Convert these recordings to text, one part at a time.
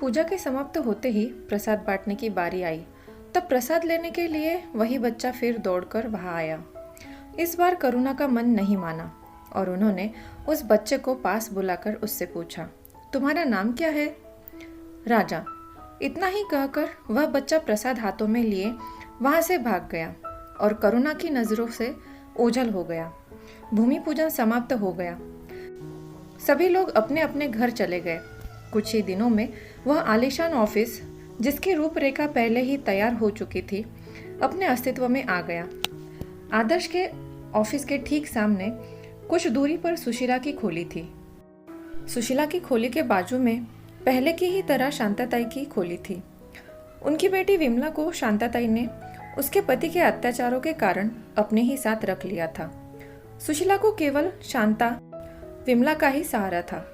पूजा के समाप्त होते ही प्रसाद बांटने की बारी आई। तब प्रसाद लेने के लिए वही बच्चा फिर दौड़कर वहां आया। इस बार करुणा का मन नहीं माना और उन्होंने उस बच्चे को पास बुलाकर उससे पूछा, तुम्हारा नाम क्या है? राजा। इतना ही कहकर वह बच्चा प्रसाद हाथों में लिए वहां से भाग गया और करुणा की नजरों से ओझल हो गया। भूमि पूजन समाप्त हो गया। सभी लोग अपने अपने घर चले गए। कुछ ही दिनों में वह आलीशान ऑफिस, जिसकी रूपरेखा पहले ही तैयार हो चुकी थी, अपने अस्तित्व में आ गया। आदर्श के ऑफिस के ठीक सामने कुछ दूरी पर सुशीला की खोली थी। सुशीला की खोली के बाजू में पहले की ही तरह शांताताई की खोली थी। उनकी बेटी विमला को शांताताई ने उसके पति के अत्याचारों के कारण अपने ही साथ रख लिया था। सुशीला को केवल शांता विमला का ही सहारा था।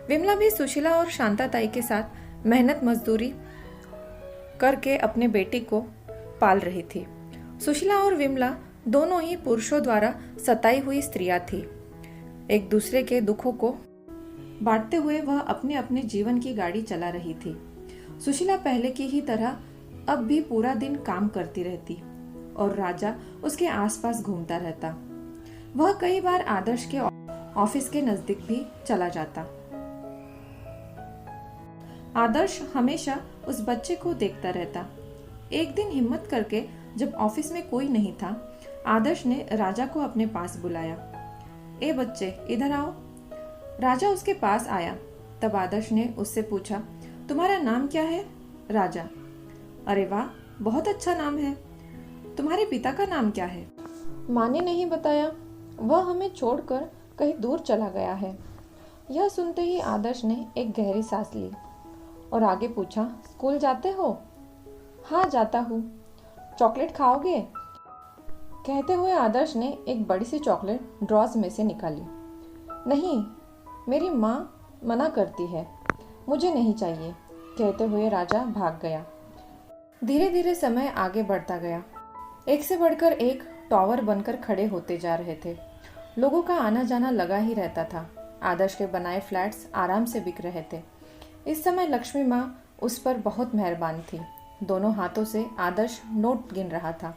विमला भी सुशीला और शांताताई के साथ मेहनत मजदूरी करके अपने बेटी को पाल रही थी। सुशीला और विमला दोनों ही पुरुषों द्वारा सताई हुई स्त्रियां थी। एक दूसरे के दुखों को बांटते हुए वह अपने अपने जीवन की गाड़ी चला रही थी। सुशीला पहले की ही तरह अब भी पूरा दिन काम करती रहती और राजा उसके आसपास घूमता रहता। वह कई बार आदर्श के ऑफिस के नजदीक भी चला जाता। आदर्श हमेशा उस बच्चे को देखता रहता। एक दिन हिम्मत करके जब ऑफिस में कोई नहीं था, आदर्श ने राजा को अपने पास बुलाया। ए बच्चे, इधर आओ। राजा उसके पास आया। तब आदर्श ने उससे पूछा, तुम्हारा नाम क्या है? राजा। अरे वाह, बहुत अच्छा नाम है। तुम्हारे पिता का नाम क्या है? माँ ने नहीं बताया, वह हमें छोड़कर कहीं दूर चला गया है। यह सुनते ही आदर्श ने एक गहरी सांस ली और आगे पूछा, स्कूल जाते हो? हाँ, जाता हूँ। चॉकलेट खाओगे? कहते हुए आदर्श ने एक बड़ी सी चॉकलेट ड्रॉज में से निकाली। नहीं, मेरी माँ मना करती है, मुझे नहीं चाहिए। कहते हुए राजा भाग गया। धीरे धीरे समय आगे बढ़ता गया। एक से बढ़कर एक टावर बनकर खड़े होते जा रहे थे। लोगों का आना जाना लगा ही रहता था। आदर्श के बनाए फ्लैट्स आराम से बिक रहे थे। इस समय लक्ष्मी माँ उस पर बहुत मेहरबान थी। दोनों हाथों से आदर्श नोट गिन रहा था।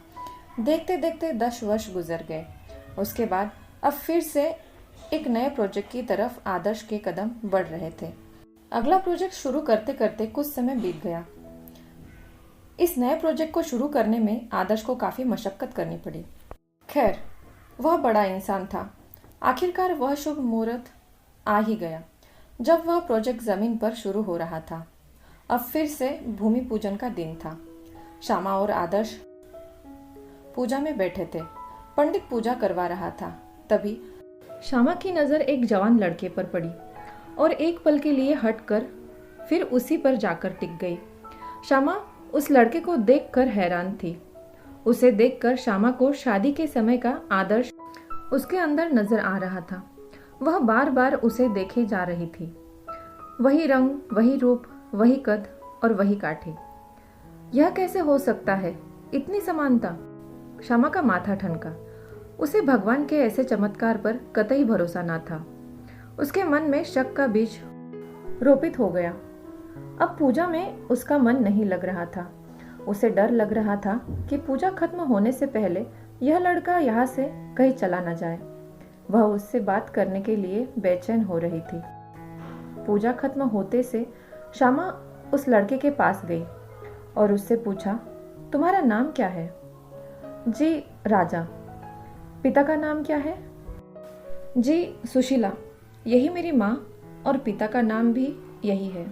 देखते देखते 10 वर्ष गुजर गए। उसके बाद अब फिर से एक नए प्रोजेक्ट की तरफ आदर्श के कदम बढ़ रहे थे। अगला प्रोजेक्ट शुरू करते करते कुछ समय बीत गया। इस नए प्रोजेक्ट को शुरू करने में आदर्श को काफी मशक्कत करनी पड़ी। खैर, वह बड़ा इंसान था। आखिरकार वह शुभ मुहूर्त आ ही गया जब वह प्रोजेक्ट जमीन पर शुरू हो रहा था। अब फिर से भूमि पूजन का दिन था। श्यामा और आदर्श पूजा में बैठे थे। पंडित पूजा करवा रहा था। तभी श्यामा की नजर एक जवान लड़के पर पड़ी और एक पल के लिए हटकर फिर उसी पर जाकर टिक गई। श्यामा उस लड़के को देखकर हैरान थी। उसे देखकर श्यामा को शादी के समय का आदर्श उसके अंदर नजर आ रहा था। वह बार बार उसे देखे जा रही थी। वही रंग, वही रूप, वही कद और वही काठी। यह कैसे हो सकता है? इतनी समानता? श्यामा का माथा ठनका। उसे भगवान के ऐसे चमत्कार पर कतई भरोसा न था। उसके मन में शक का बीज रोपित हो गया। अब पूजा में उसका मन नहीं लग रहा था। उसे डर लग रहा था कि पूजा खत्म होने से पहले यह लड़का यहाँ से कहीं चला न जाए। वह उससे बात करने के लिए बेचैन हो रही थी। पूजा खत्म होते से श्यामा उस लड़के के पास गई और उससे पूछा, तुम्हारा नाम क्या है? जी, राजा। पिता का नाम क्या है? जी, सुशीला। यही मेरी माँ और पिता का नाम भी यही है।